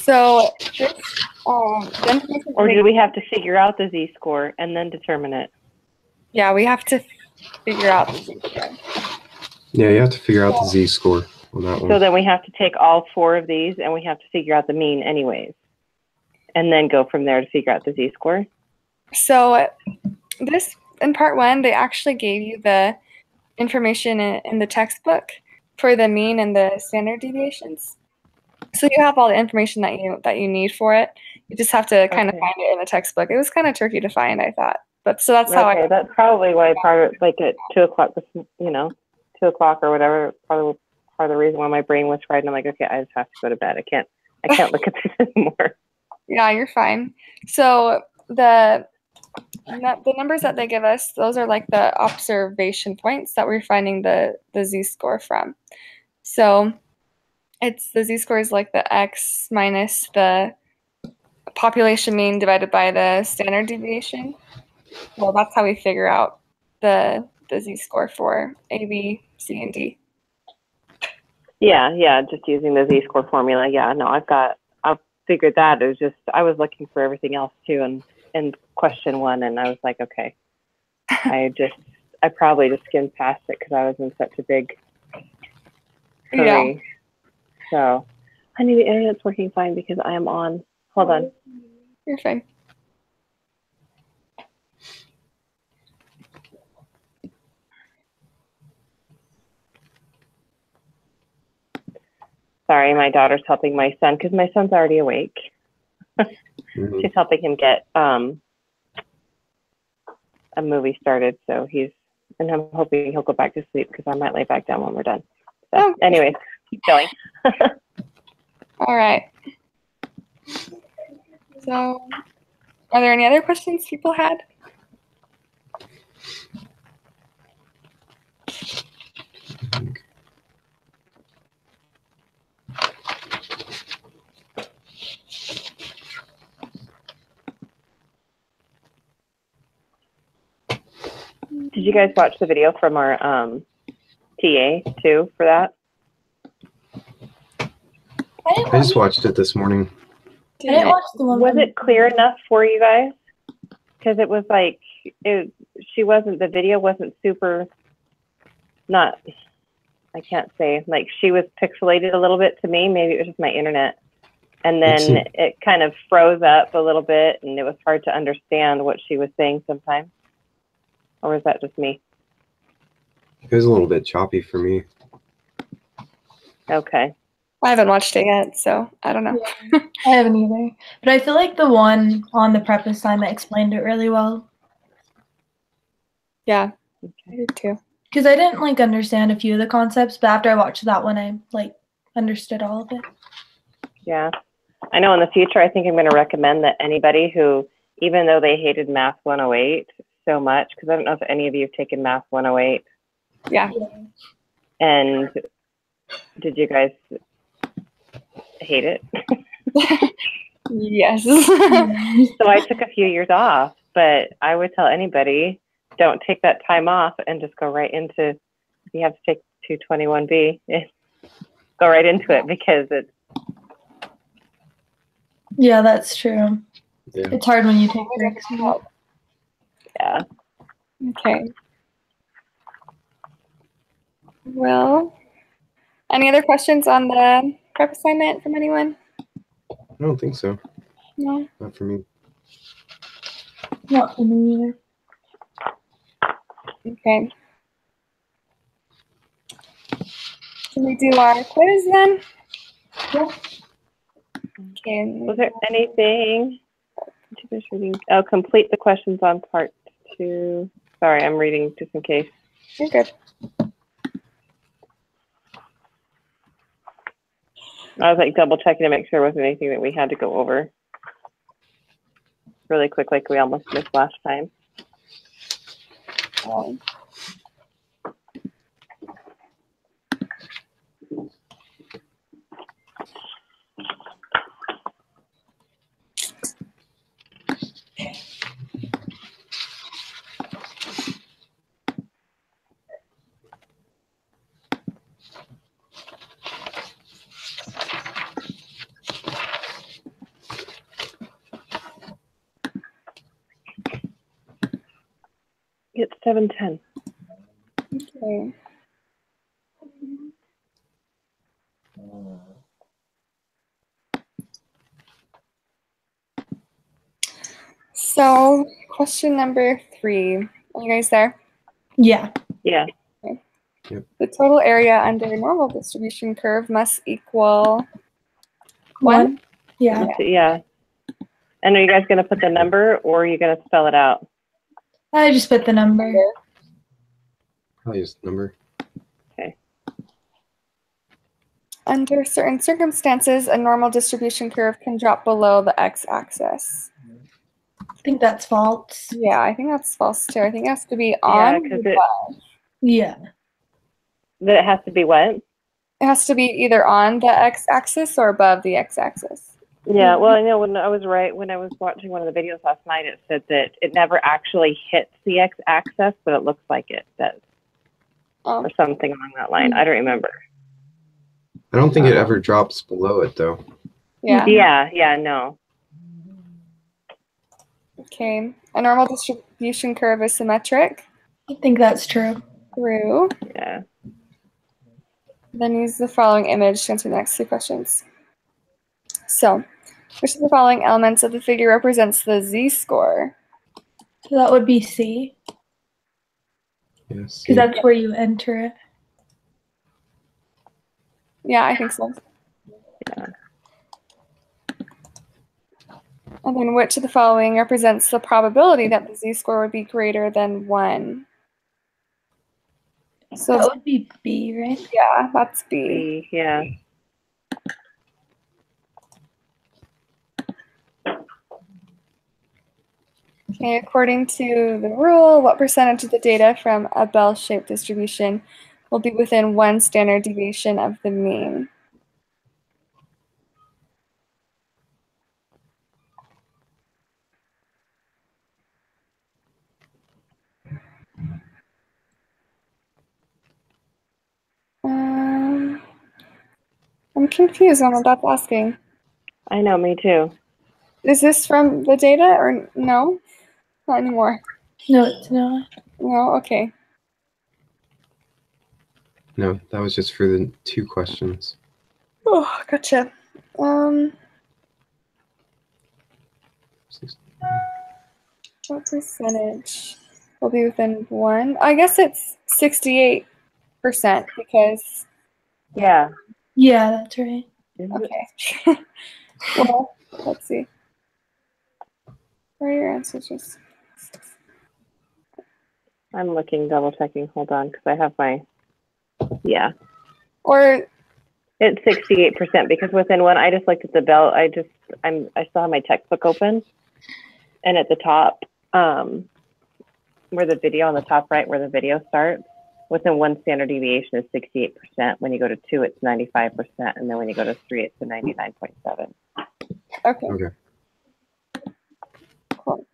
So this, the information Or do we have to figure out the z-score and then determine it? Yeah, we have to figure out the z-score. Yeah, you have to figure out the z-score on that one. So then we have to take all 4 of these and we have to figure out the mean anyways. And then go from there to figure out the z-score? So this, in part 1, they actually gave you the information in the textbook for the mean and the standard deviations. So you have all the information that you need for it. You just have to kind of find it in the textbook. It was kind of tricky to find, I thought. But so that's how I. That's probably why part of, like at 2 o'clock, 2 o'clock or whatever, probably part of the reason why my brain was fried. And I'm like, okay, I just have to go to bed. I can't look at this anymore. Yeah, you're fine. So the numbers that they give us, those are like the observation points that we're finding the z-score from. So it's the z-score is like the x minus the population mean divided by the standard deviation. Well, that's how we figure out the z-score for A, B, C, and D. Yeah, just using the z-score formula. Yeah, no, I've figured that. It was just, I was looking for everything else too in question 1, and I was like, okay, I probably just skimmed past it because I was in such a big hurry. Yeah. So, honey, the internet's working fine because I am on. Hold on. You're fine. Sorry, my daughter's helping my son because my son's already awake. She's helping him get a movie started, so and I'm hoping he'll go back to sleep because I might lay back down when we're done. So, anyways, keep going. All right. So, are there any other questions people had? Did you guys watch the video from our TA too for that? I just watched it this morning. I didn't watch the one. Was it clear enough for you guys? Because it was like, the video wasn't super, I can't say, like she was pixelated a little bit to me. Maybe it was just my internet. And then it kind of froze up a little bit and it was hard to understand what she was saying sometimes. Or was that just me? It was a little bit choppy for me. Okay. I haven't watched it yet, so I don't know. Yeah, I haven't either. But I feel like the one on the prep assignment explained it really well. Yeah, I did too. Because I didn't understand a few of the concepts, but after I watched that one, I understood all of it. Yeah. I know in the future, I think I'm going to recommend that anybody who, even though they hated Math 108 so much, because I don't know if any of you have taken Math 108. Yeah. And did you guys hate it? Yes. So I took a few years off, but I would tell anybody, don't take that time off and just go right into, if you have to take 221B, go right into it because it's. Yeah, that's true. Yeah. It's hard when you take breaks. Yeah. Okay. Well, any other questions on the prep assignment from anyone? I don't think so. No? Not for me. Not for me either. Okay. Can we do our quiz then? Yeah. Okay. Was there anything? Oh, complete the questions on part 2. Sorry, I'm reading just in case. You're good. I was double checking to make sure there wasn't anything that we had to go over really quick, like we almost missed last time. It's 7:10. Okay. So, question number 3. Are you guys there? Yeah. Yeah. The total area under a normal distribution curve must equal 1. Yeah. Yeah. And are you guys going to put the number or are you going to spell it out? I just put the number. I'll use the number. Okay. Under certain circumstances, a normal distribution curve can drop below the x-axis. I think that's false. Yeah, I think that's false too. I think it has to be Yeah, on. because Yeah. it has to be what? It has to be either on the x-axis or above the x-axis. Yeah, well, I know when I was watching one of the videos last night, it said that it never actually hits the x-axis, but it looks like it does, or something along that line. I don't remember. I don't think it ever drops below it, though. Yeah. Yeah, no. Okay. A normal distribution curve is symmetric. I think that's true. True. Yeah. Then use the following image to answer the next 2 questions. So, which of the following elements of the figure represents the z-score? So that would be C, Yes. because that's where you enter it. Yeah, I think so. Yeah. And then which of the following represents the probability that the z-score would be greater than 1? So That would be B, right? yeah, that's B. Yeah. Okay, according to the rule, what percentage of the data from a bell-shaped distribution will be within 1 standard deviation of the mean? I'm confused on what that's asking. I know, me too. Is this from the data or no? Not anymore. No, it's not. No, okay. No, that was just for the 2 questions. Oh, gotcha. What percentage will be within 1? I guess it's 68% because, Yeah. Yeah, that's right. okay. Well, let's see. Where are your answers? Just I'm looking, double checking. Hold on, because I have my. Yeah. or It's 68% because within 1, I just looked at the bell. I still have my textbook open, and at the top, where the video on the top right, where the video starts, within 1 standard deviation is 68%. When you go to 2, it's 95%, and then when you go to 3, it's a 99.7. okay. Okay. Cool.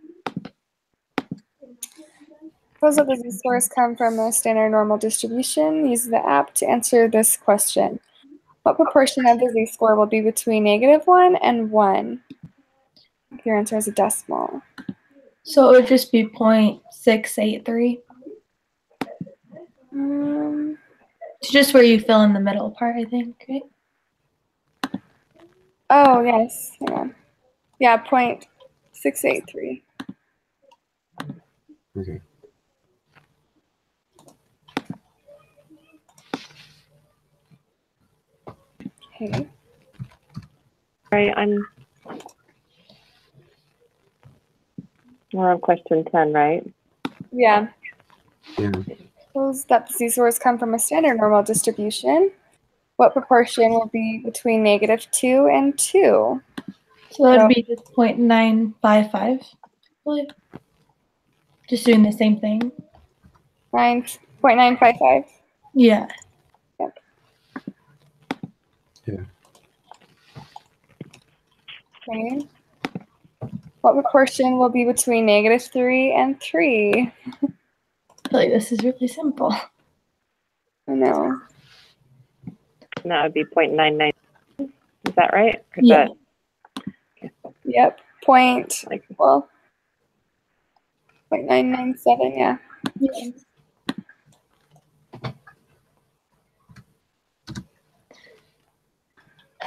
Suppose that the z-scores come from a standard normal distribution. Use the app to answer this question. What proportion of the z-score will be between -1 and 1? If your answer is a decimal. So it would just be 0.683. It's just where you fill in the middle part, I think, right? Oh, yes. Hang on. Yeah, 0.683. Okay. Okay. All right, we're on question 10, right? Yeah. Yeah. Suppose that the z-scores come from a standard normal distribution. What proportion will be between -2 and 2? So that would be just 0.955. Just doing the same thing. 0.955. Yeah. Yep. Yeah. Okay. What proportion will be between -3 and 3? I feel like this is really simple. I know. And that would be 0.99. Is that right? Or is Yeah. that, Yep. like, Well, 0.997, yeah. Yeah.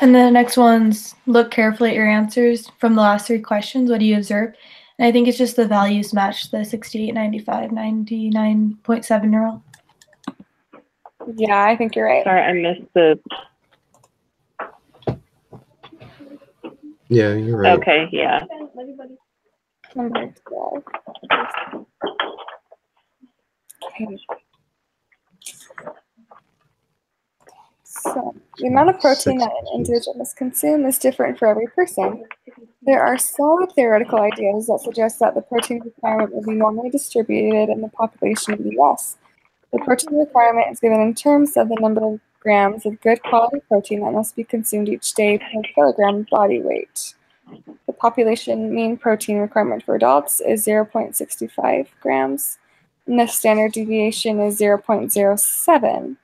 And then the next one's look carefully at your answers from the last 3 questions. What do you observe? And I think it's just the values match the 68, 95, 99.7 neural. Yeah, I think you're right. Sorry, I missed the. Yeah, you're right. Okay, yeah. Number 12. Okay. So, the amount of protein that an individual must consume is different for every person. There are solid theoretical ideas that suggest that the protein requirement will be normally distributed in the population of the US. The protein requirement is given in terms of the number of grams of good quality protein that must be consumed each day per kilogram body weight. The population mean protein requirement for adults is 0.65 grams, and the standard deviation is 0.07.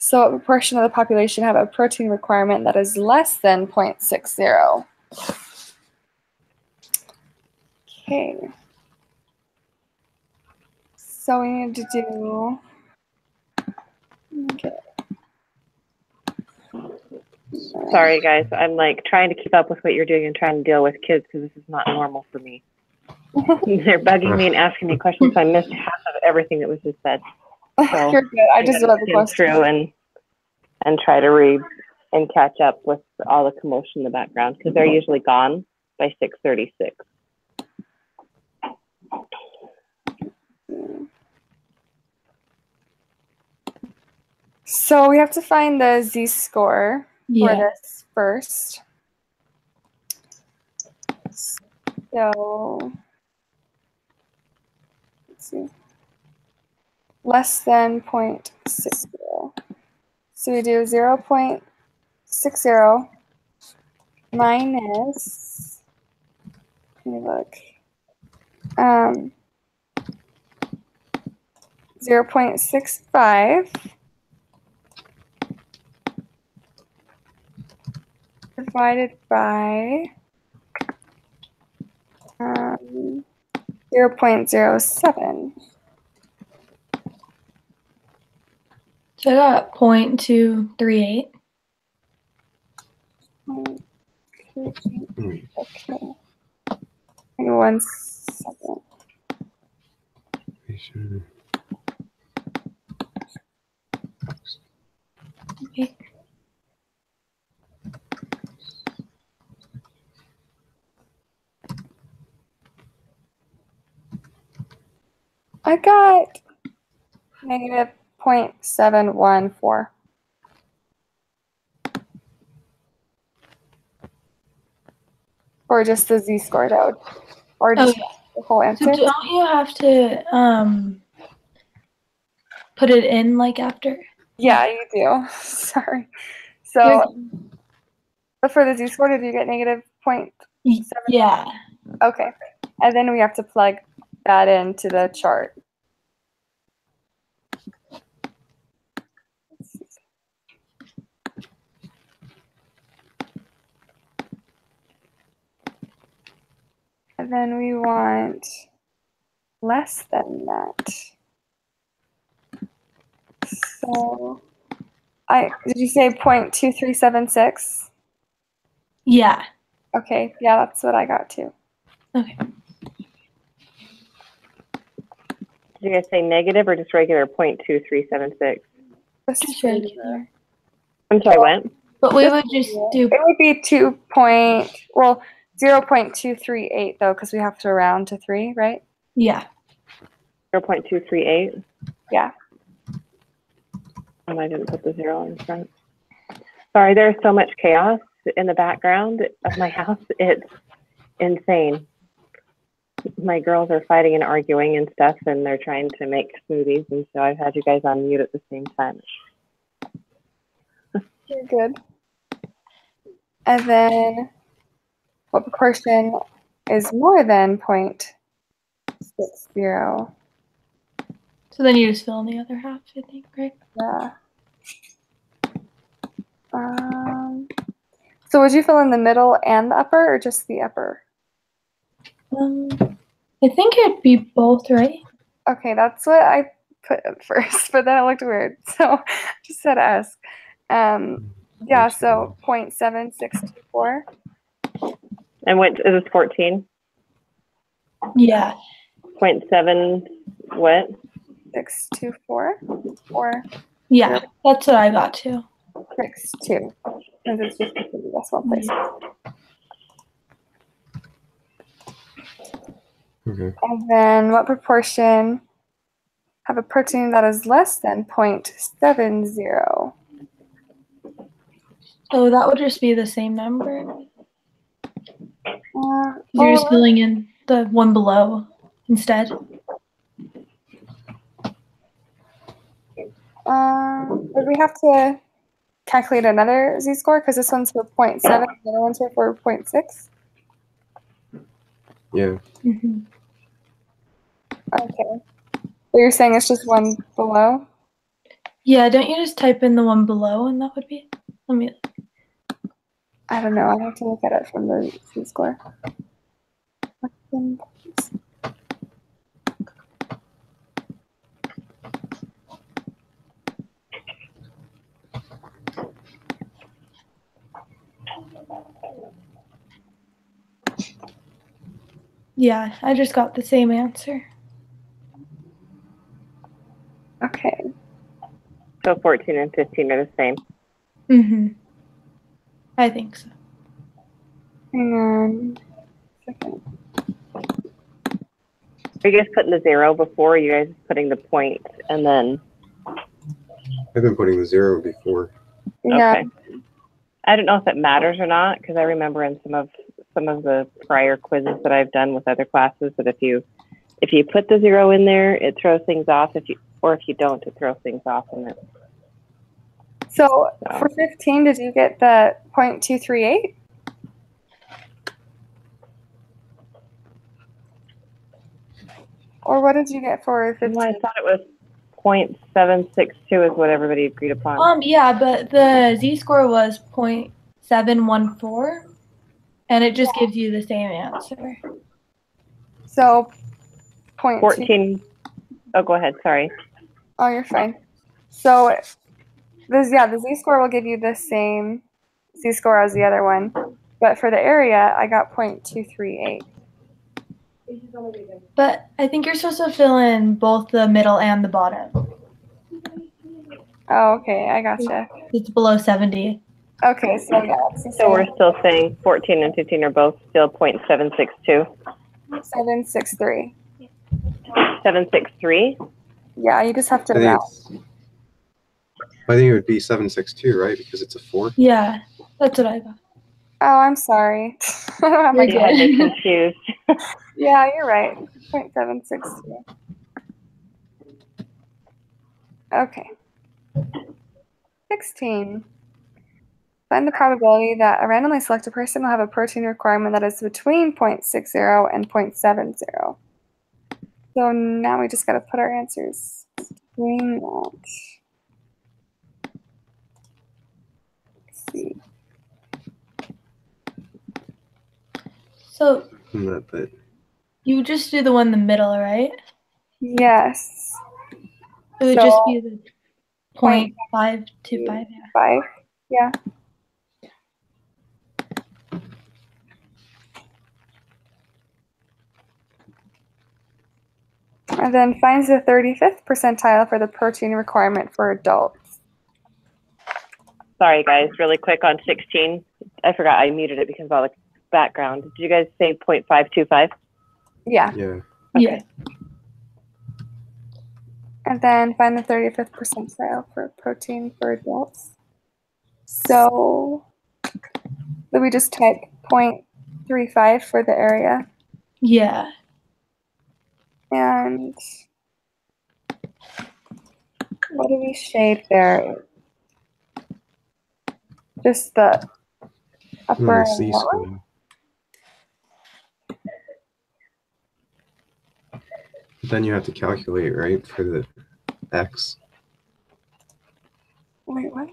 So what proportion of the population have a protein requirement that is less than 0.60? Okay. So we need to do, okay. Sorry, guys. I'm like trying to keep up with what you're doing and trying to deal with kids because this is not normal for me. They're bugging me and asking me questions, so I missed half of everything that was just said. So You're good. I just read the skim question. through and try to read and catch up with all the commotion in the background because they're usually gone by 6:36. So we have to find the z-score for this first. So let's see. Less than 0.60. So we do 0.60 minus, let me look, 0.65 divided by 0.07. So I got 0.238. Okay. Hang on 1 second. Okay. I got negative 0.714. Or just the z-score, that would, or just the whole So answer. don't you have to put it in like after? Yeah, you do. Sorry. So, but for the z-score, did you get negative 0.7? Yeah. Okay. And then we have to plug that into the chart. And then we want less than that. So, did you say 0.2376? Yeah. Okay, yeah, that's what I got too. Okay. Did you guys say negative or just regular 0.2376? Just regular. I'm sorry, what? But we would just do. It would be 0.238 though, because we have to round to 3, right? Yeah. 0.238? Yeah. And I didn't put the 0 in front. Sorry, there's so much chaos in the background of my house. It's insane. My girls are fighting and arguing and stuff, and they're trying to make smoothies, and so I've had you guys on mute at the same time. You're good. And then what proportion is more than 0.60? So then you just fill in the other half, I think, right? Yeah. So would you fill in the middle and the upper, or just the upper? I think it'd be both, right? Okay, that's what I put at first, but then it looked weird, so just had to ask. Yeah, so 0.7624. And what is this 14? Yeah. 0.7 what? 624 or Yeah. That's what I got too. 62, because it's just the decimal place. Okay. And then what proportion have a protein that is less than 0.70? So that would just be the same number. You're Well, just filling in the one below instead. would we have to calculate another z-score? Because this one's for 0.7, the other one's for 0.6? Yeah. Mm-hmm. Okay. So you're saying it's just one below? Yeah, don't you just type in the one below and that would be it? Let me. I don't know. I have to look at it from the z-score. Yeah, I just got the same answer. Okay. So 14 and 15 are the same. Mm-hmm. I think so. Hang on a second. Are you guys putting the 0 before? Or are you guys putting the point and then? I've been putting the 0 before. Yeah. Okay. I don't know if it matters or not, because I remember in some of the prior quizzes that I've done with other classes that if you put the 0 in there, it throws things off. If you don't, it throws things off in it. So for 15, did you get the 0.238? Or what did you get for 15? Well, I thought it was 0.762 is what everybody agreed upon. Yeah, but the z-score was 0.714, and it just gives you the same answer. So 0.2. 14. Oh, go ahead. Sorry. Oh, you're fine. So the z-score will give you the same z-score as the other one, but for the area, I got 0.238. But I think you're supposed to fill in both the middle and the bottom. Oh, okay, I gotcha. It's below 70. Okay, so yeah, it's the So we're same. still saying 14 and 15 are both still 0.762. 763. 763? Yeah, you just have to I think round. I think it would be 762, right? Because it's a 4. Yeah, that's what I got. Oh, I'm sorry. I don't have my You had me confused. Yeah, you're right. 0.762. Okay. 16. Find the probability that a randomly selected person will have a protein requirement that is between 0.60 and 0.70. So now we just got to put our answers between that. Let's see. So But you just do the one in the middle, right? Yes. It would So, just be the 0.525. Yeah. 5. Yeah. And then finds the 35th percentile for the protein requirement for adults. Sorry, guys, really quick on 16. I forgot I muted it because of all the background. Did you guys say 0.525? Yeah. yeah. Okay. Yeah. And then find the 35th percentile for protein for adults. So we just type 0.35 for the area. Yeah. And what do we shade there? Just the upper And the and lower? z-score. Then you have to calculate, right, for the x. Wait, what?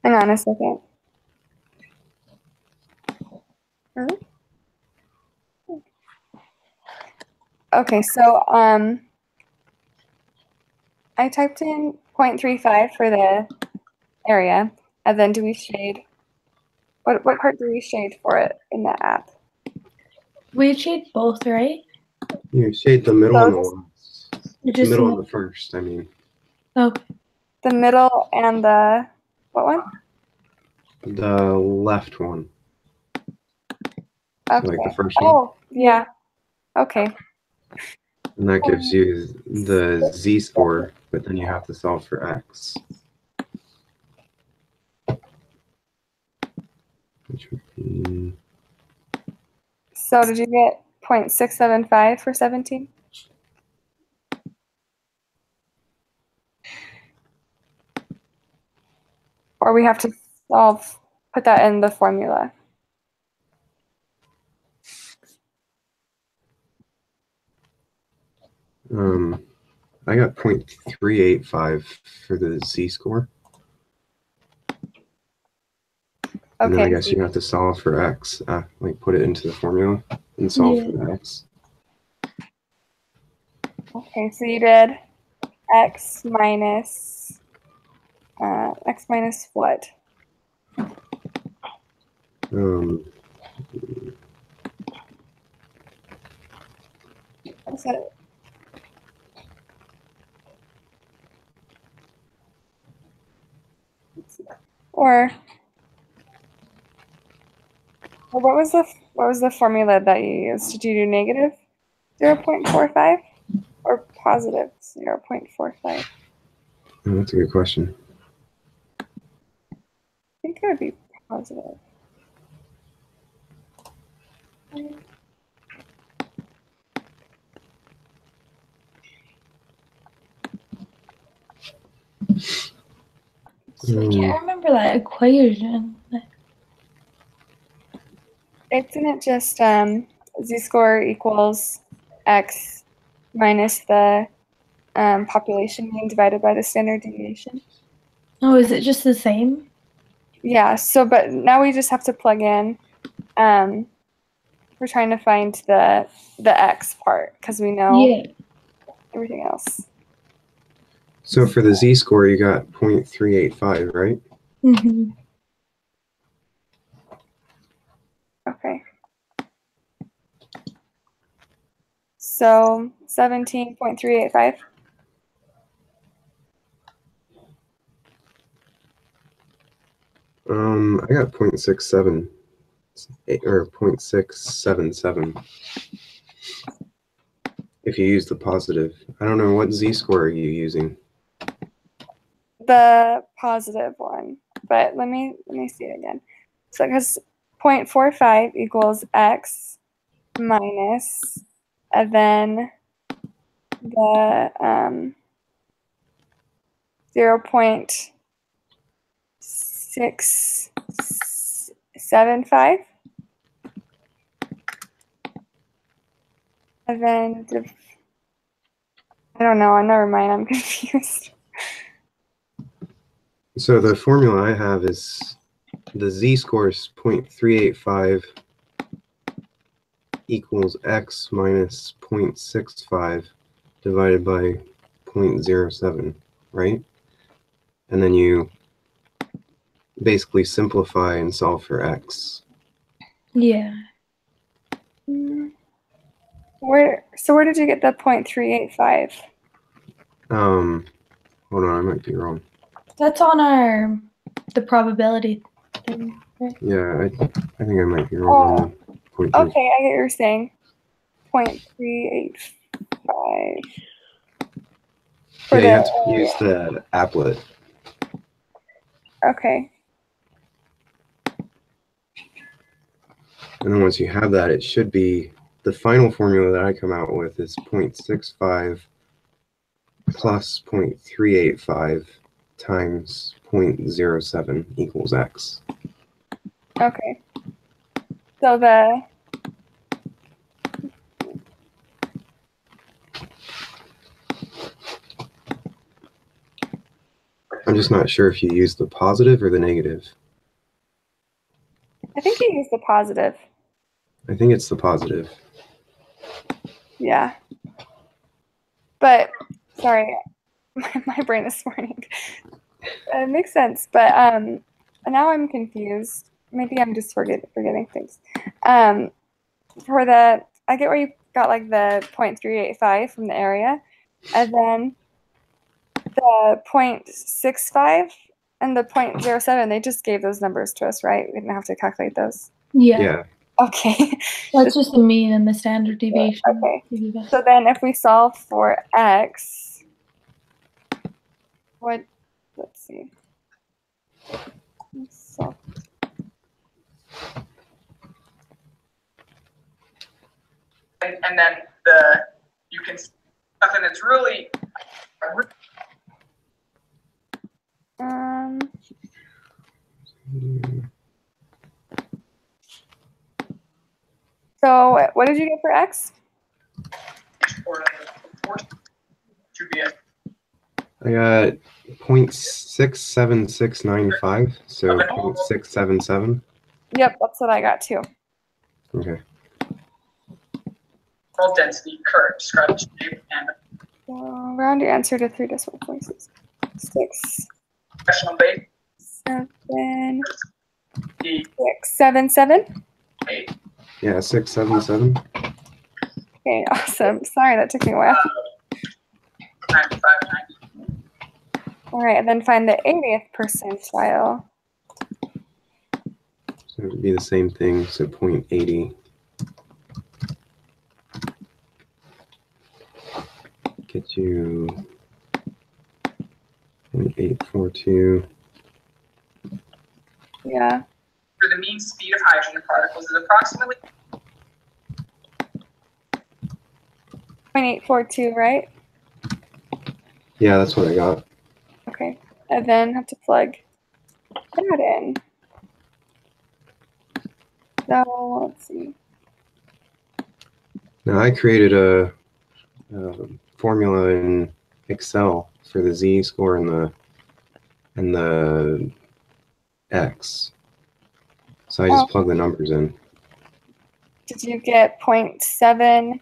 Hang on a second. Really? Okay, so I typed in 0.35 for the area, and then do we shade? What part do we shade for it in the app? We shade both, right? You shade the middle and the last. The Just middle and the first, I mean. Okay. The middle and the, what one? The left one. Okay. So like the first one. Oh, yeah. Okay. And that gives you the z-score, but then you have to solve for x. Which would be... So did you get 0.675 for 17? Or we have to put that in the formula. I got 0.385 for the z-score. And then I Okay. guess you have to solve for x, like put it into the formula and solve for the x. Okay, so you did x minus what? What's that? Or what was the formula that you used? Did you do negative 0.45 or positive 0.45? Oh, that's a good question. I think it would be positive. So I can't remember that equation. Isn't it just z-score equals x minus the population mean divided by the standard deviation? Oh, is it just the same? Yeah, so but now we just have to plug in, we're trying to find the x part because we know everything else. So for the z-score, you got 0.385, right? Mm-hmm. Okay. So 17.385. I got 0.67 or 0.677. If you use the positive. I don't know, what z-score are you using? The positive one, but let me see it again. So because 0.45 equals x minus, and then the 0.675, and then I don't know. Never mind. I'm confused. So the formula I have is the z-score is 0.385 equals x minus 0.65 divided by 0.07, right? And then you basically simplify and solve for x. Yeah. Where did you get the 0.385? Hold on, I might be wrong. That's on the probability thing, right? Yeah, I think I might be wrong. Okay, I get what you're saying. 0.385. Yeah, you have to use the applet. Okay. And then once you have that, it should be the final formula that I come out with is 0.65 plus 0.385 times 0.07 equals x. Okay. So I'm just not sure if you use the positive or the negative. I think you use the positive. I think it's the positive. Yeah. But sorry, my brain is smarting. It makes sense, but now I'm confused. Maybe I'm just forgetting things. For the, I get where you got like the 0.385 from the area, and then the 0.65 and the 0.07, they just gave those numbers to us, right? We didn't have to calculate those. Yeah. Yeah. Okay. That's just the mean and the standard deviation. Okay. So then if we solve for x, let's see. So, and then you can see something that's really so what did you get for x? should be I got 0.67695, so 0.677. Yep, that's what I got too. Okay. all density curve, describe the shape and So round your answer to 3 decimal places. 6, professional base. 7, The 6, 7, 7. eight, Yeah, 677. Okay, awesome. Sorry, that took me a while. 95, 90. All right, and then find the 80th percentile. So it would be the same thing, so 0.80. Get you 0.842. Yeah. For the mean speed of hydrogen particles is approximately 0.842, right? Yeah, that's what I got. Okay, and then have to plug that in. So let's see. Now I created a formula in Excel for the z-score and the x. So I just plug the numbers in. Did you get 0.709?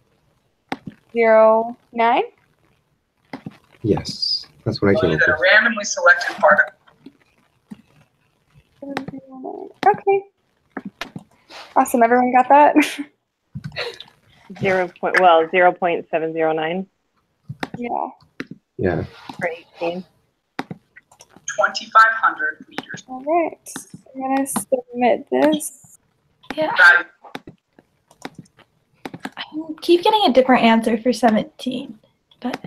Yes, that's what I came up that a with. randomly selected particle. 709. Okay. Awesome. Everyone got that? 0.709 Yeah. Yeah. for 18. 2,500 meters. All right. I'm gonna submit this. Yeah. Value. I keep getting a different answer for 17. But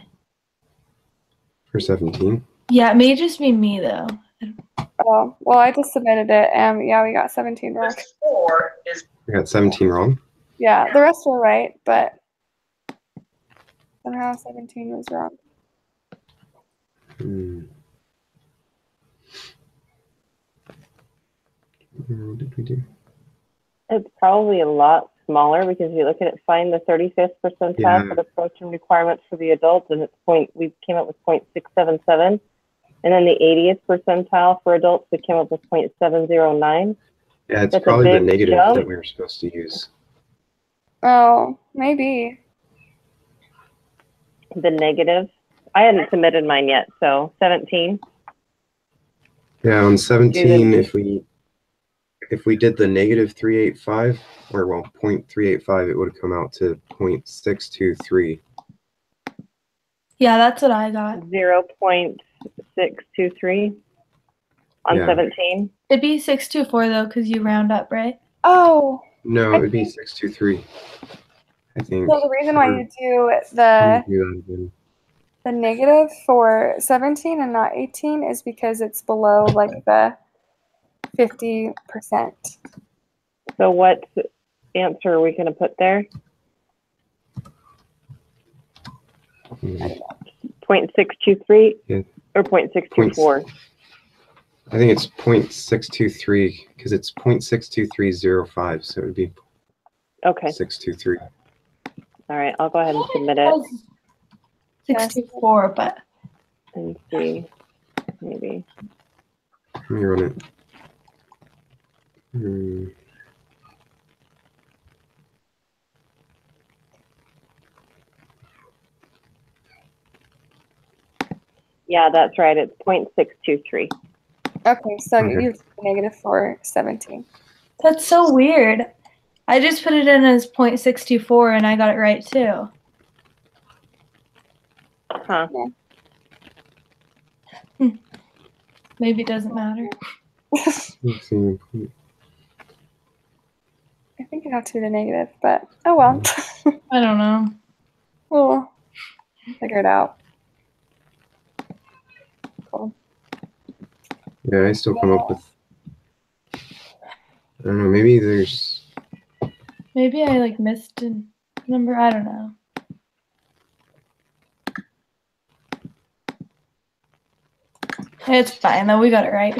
For 17. yeah, it may just be me though. Oh, well, I just submitted it, and yeah, we got 17 wrong. The score is I got 17 wrong. Yeah, the rest were right, but somehow 17 was wrong. What did we do? It's probably a lot smaller because you look at it, find the 35th percentile Yeah. for the protein requirements for the adults, and we came up with 0.677. And then the 80th percentile for adults, we came up with 0.709. Yeah, it's That's a probably the big negative jump. that we were supposed to use. Oh, maybe. The negative. I hadn't submitted mine yet, so 17. Yeah, on 17, if we did the negative 385, or well, 0.385, it would have come out to 0.623. Yeah, that's what I got. 0.623 on Yeah. 17. It'd be 624 though, because you round up, right? Oh, No, it would be 623. I think. so the reason why you do Let the me do that again. negative for 17 and not 18 is because it's below like the 50%. So what answer are we going to put there? 0.623 Yeah. or 0.624? I think it's 0.623 because it's 0.62305, so it would be Okay. 623. All right. I'll go ahead and submit it 624, but and see. Maybe. Let me run it. Yeah, that's right. It's 0.623. Okay, so Okay. you negative 417. That's so weird. I just put it in as 0.624 and I got it right too. Huh. Maybe it doesn't matter. Let's see. I think it have to be the negative, but oh well. I don't know. We'll figure it out. Cool. Yeah, I still come up with. I don't know. Maybe there's. Maybe I like missed a number. I don't know. It's fine though. We got it right.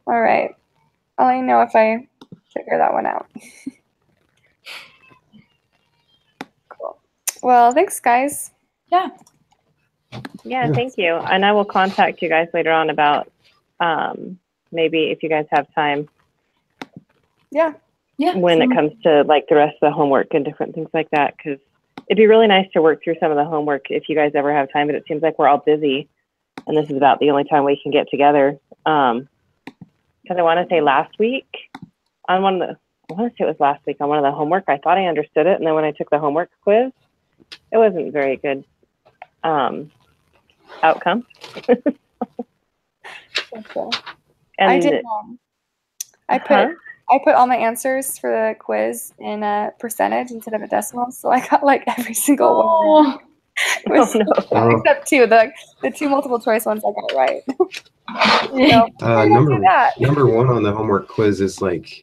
All right. I'll let you know if I figure that one out. Cool. Well, thanks, guys. Yeah. Yeah, thank you. And I will contact you guys later on about maybe if you guys have time Yeah. Yeah. when it comes to like the rest of the homework and different things like that. Because it'd be really nice to work through some of the homework if you guys ever have time. But it seems like we're all busy, and this is about the only time we can get together. Because I want to say last week on one of the, I want to say it was last week on one of the homework, I thought I understood it, and then when I took the homework quiz, it wasn't very good outcome. Okay. And I did. I put all my answers for the quiz in a percentage instead of a decimal, so I got like every single one. Oh, Which, Oh. except two. The two multiple choice ones I got right. So, Number do that. number one on the homework quiz is like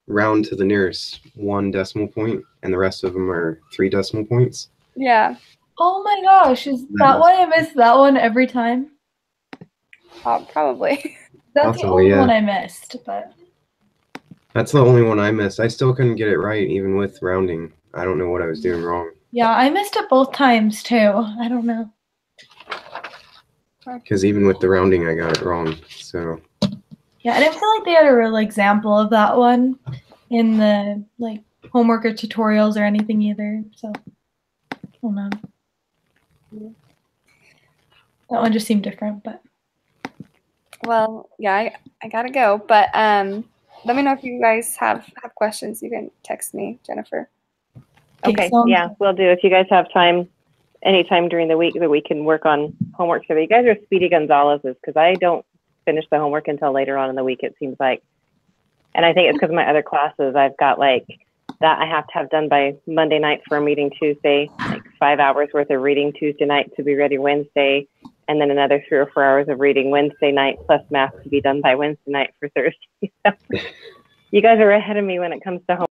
round to the nearest 1 decimal point, and the rest of them are 3 decimal points. Yeah. oh my gosh. Is that why I missed that one every time? Probably. That's the Possibly, only yeah. one I missed, but That's the only one I missed. I still couldn't get it right, even with rounding. I don't know what I was doing wrong. yeah, I missed it both times too. I don't know. Because even with the rounding, I got it wrong. So Yeah, I didn't feel like they had a real example of that one in the like homework or tutorials or anything either. So I don't know. That one just seemed different, but Well, yeah, I gotta go. But let me know if you guys have questions. You can text me, Jennifer. Okay, sounds yeah, we'll do. If you guys have time, anytime during the week that we can work on homework together. You guys are Speedy Gonzalez's because I don't finish the homework until later on in the week, it seems like. And I think it's because of my other classes. I've got like that I have to have done by Monday night for a meeting Tuesday, like 5 hours worth of reading Tuesday night to be ready Wednesday, and then another 3 or 4 hours of reading Wednesday night plus math to be done by Wednesday night for Thursday. So you guys are ahead of me when it comes to homework.